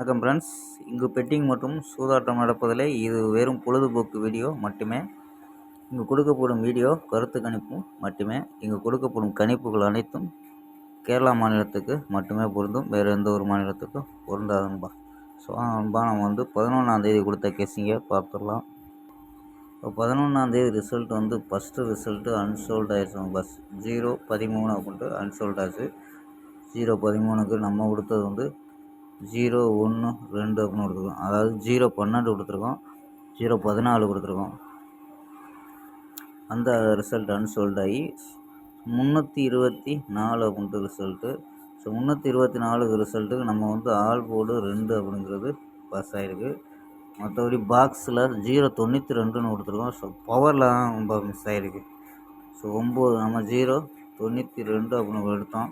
வணக்கம் ஃப்ரெண்ட்ஸ். இங்கு பெட்டிங் மற்றும் சூதாட்டம் நடப்பதில்லை. இது வெறும் பொழுதுபோக்கு வீடியோ மட்டுமே. இங்கு கொடுக்கப்படும் வீடியோ கருத்து கணிப்பும் மட்டுமே. இங்கு கொடுக்கப்படும் கணிப்புகள் அனைத்தும் கேரளா மாநிலத்துக்கு மட்டுமே பொருந்தும். வேறு எந்த ஒரு மாநிலத்துக்கும் பொருந்தாதுன்பா. ஸோ நம்ம 11ஆந்தேதி கொடுத்த கேசிங்கை பார்த்துடலாம். இப்போ 11ஆந்தேதி ரிசல்ட் ஃபஸ்ட்டு ரிசல்ட்டு அன்சோல்ட் ஆயிடுச்சு. பஸ் 0-13 அப்படின்ட்டு அன்சோல்ட் ஆச்சு. 0-13க்கு நம்ம கொடுத்தது 0-1-2 அப்படின்னு கொடுத்துருக்கோம். அதாவது 0-12 கொடுத்துருக்கோம், 0-14 கொடுத்துருக்கோம். அந்த ரிசல்ட் அன்சோல்ட் ஆகி 324 அப்படின்ட்டு ரிசல்ட்டு. ஸோ 324 ரிசல்ட்டுக்கு நம்ம ஆல் போர்டு 2 அப்படிங்கிறது பாஸ் ஆகிருக்கு. மற்றபடி பாக்ஸில் 0-92ன்னு கொடுத்துருக்கோம். ஸோ பவரில் தான் ரொம்ப மிஸ் ஆகிருக்கு. ஸோ 9 நம்ம 0-92 அப்படின்னு எடுத்தோம்.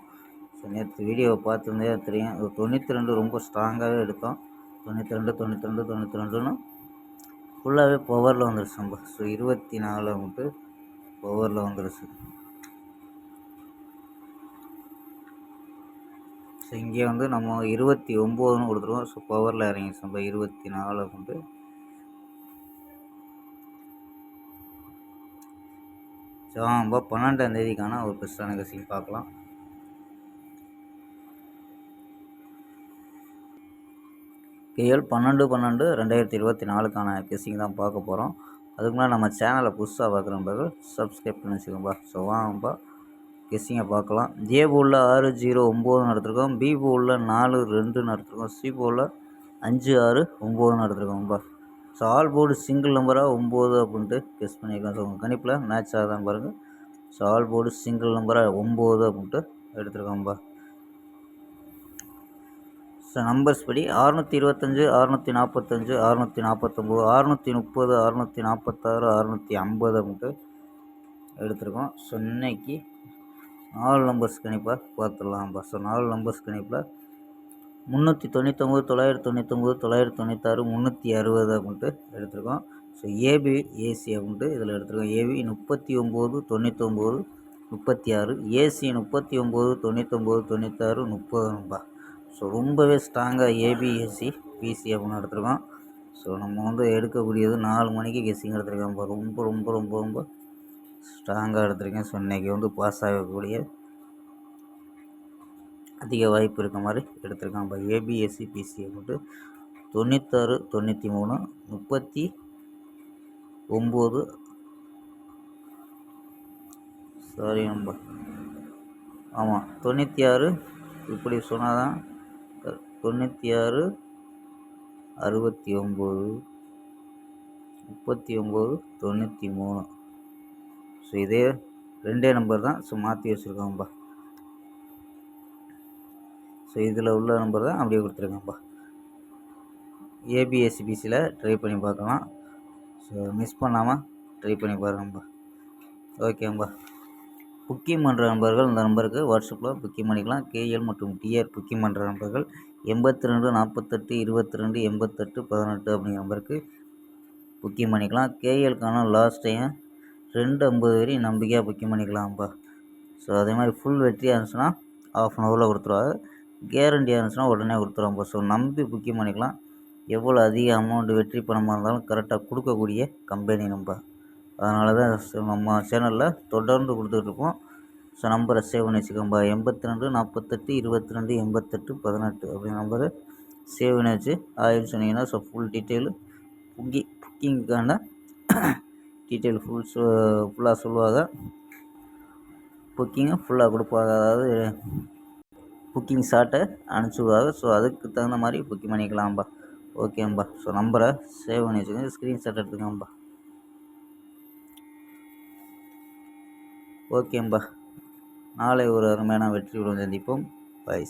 ஸோ நேற்று வீடியோவை பார்த்துருந்தே தெரியும். 92 ரொம்ப ஸ்ட்ராங்காகவே எடுத்தோம். 92 ஃபுல்லாகவே பவரில் வந்துருச்சு நம்ம. ஸோ 24 மட்டும் பவரில் வந்துருச்சு. ஸோ இங்கே நம்ம 29ன்னு கொடுத்துருவோம். ஸோ பவரில் இறங்கிடுச்சு நம்ம 24 அப்படின்ட்டு. ஸோ நம்ம 12ஆந்தேதிக்கான ஒரு பெஸ்ட்டான கசிங் பார்க்கலாம். கேஎல் 12-12-2024க்கான கெஸ்ஸிங் தான் பார்க்க போகிறோம். அதுக்கு முன்னாடி நம்ம சேனலை புதுசாக பார்க்குற நண்பர்கள் சப்ஸ்கிரைப் பண்ணி வச்சுக்கோம்பா. ஸோ வாங்கப்பா கெஸ்ஸிங்கை பார்க்கலாம். ஏ போலில் 6-0-9 எடுத்துருக்கோம். பி போலில் 4-2 எடுத்துருக்கோம். சி போலில் 5-6-9 எடுத்துருக்கோம்பா. ஸோ ஆல் போர்டு சிங்கிள் நம்பராக 9 அப்படின்ட்டு கெஸ் பண்ணியிருக்கோம். ஸோ உங்கள் கணிப்பில் மேட்ச் ஆகுதான் பாருங்கள். ஸோ ஆல் போர்டு சிங்கிள் நம்பராக 9 அப்படின்ட்டு எடுத்துருக்கோம்பா. ஸோ நம்பர்ஸ் படி 625, 645, 649, 630, 646, 650 அப்படின்ட்டு எடுத்திருக்கோம். ஸோ இன்னைக்கு 4 நம்பர்ஸ் கணிப்பாக பார்த்துடலாம்ப்பா. ஸோ 4 நம்பர்ஸ் கணிப்பில் 399, 999, 996, 360 அப்படின்ட்டு எடுத்திருக்கோம். ஸோ ஏபி ஏசி அப்படின்ட்டு இதில் எடுத்திருக்கோம். AB 39, 99, 36, AC 39, 99, 96, 30. ஸோ ரொம்பவே ஸ்ட்ராங்காக ஏபிஎஸ்சி பிசி அப்படின்னு எடுத்துருக்கோம். ஸோ நம்ம எடுக்கக்கூடியது 4 மணிக்கு கெஸ்ஸிங் எடுத்துருக்கோம். ரொம்ப ரொம்ப ரொம்ப ரொம்ப ஸ்ட்ராங்காக எடுத்திருக்கேன். ஸோ இன்றைக்கி பாஸ் ஆகக்கூடிய அதிக வாய்ப்பு இருக்க மாதிரி எடுத்திருக்கேன். இப்போ ஏபிஎஸ்சி பிசி அப்படின்ட்டு 96, 93, 39 சாரி நம்ம ஆமாம் 96 இப்படி சொன்னால் தான் 96, 69, 39, 93. ஸோ இதே 2 நம்பர் தான். ஸோ மாற்றி வச்சுருக்கோம்பா. ஸோ இதில் உள்ள நம்பர் தான் அப்படியே கொடுத்துருக்கேன்ப்பா. ஏபிஎஸ்சிபிசியில் ட்ரை பண்ணி பார்க்கலாம். ஸோ மிஸ் பண்ணாமல் ட்ரை பண்ணி பாருங்கப்பா. ஓகேம்பா. புக்கிங் பண்ணுற நண்பர்கள் இந்த நம்பருக்கு வாட்ஸ்அப்பில் புக்கிங் பண்ணிக்கலாம். கேஎல் மற்றும் டிஆர் புக்கிங் பண்ணுற நண்பர்கள் 82 48 22 88 18 அப்படிங்கிற நம்பருக்கு புக்கிங் பண்ணிக்கலாம். கேஎல்க்கான லாஸ்ட் டைம் 250 வரையும் நம்பிக்கையாக புக்கிங் பண்ணிக்கலாம்ப்பா. ஸோ அதே மாதிரி ஃபுல் வெற்றியாக இருந்துச்சுன்னா ½ கொடுத்துருவாங்க. கேரண்டியாக இருந்துச்சுன்னா உடனே கொடுத்துருவாங்கப்பா. ஸோ நம்பி புக்கிங் பண்ணிக்கலாம். எவ்வளோ அதிக அமௌண்ட் வெற்றி பணமாக இருந்தாலும் கரெக்டாக கொடுக்கக்கூடிய கம்பெனி நம்ம. அதனால தான் நம்ம சேனலில் தொடர்ந்து கொடுத்துட்ருப்போம். ஸோ நம்பரை சேவ் பண்ணி வச்சுக்கோம்பா. 82 48 22 88 18 அப்படி நம்பரை சேவ் பண்ணி வச்சு ஆயிரம் சொன்னீங்கன்னா ஸோ ஃபுல் டீட்டெயிலு புக்கிங்க்கான டீட்டெயில் ஃபுல்லாக சொல்லுவாங்க. புக்கிங்கும் ஃபுல்லாக கொடுப்பாங்க. அதாவது புக்கிங் ஷார்ட்டை அனுப்பிச்சி விடுவாங்க. ஸோ அதுக்கு தகுந்த மாதிரி புக்கிங் பண்ணிக்கலாம்பா. ஓகேம்பா. ஸோ நம்பரை சேவ் பண்ணி வச்சுக்கோங்க. ஸ்க்ரீன்ஷாட் எடுத்துக்கோம்பா. ஓகேம்பா. நாளை ஒரு அருமையான வெற்றியுடன் சந்திப்போம். பை.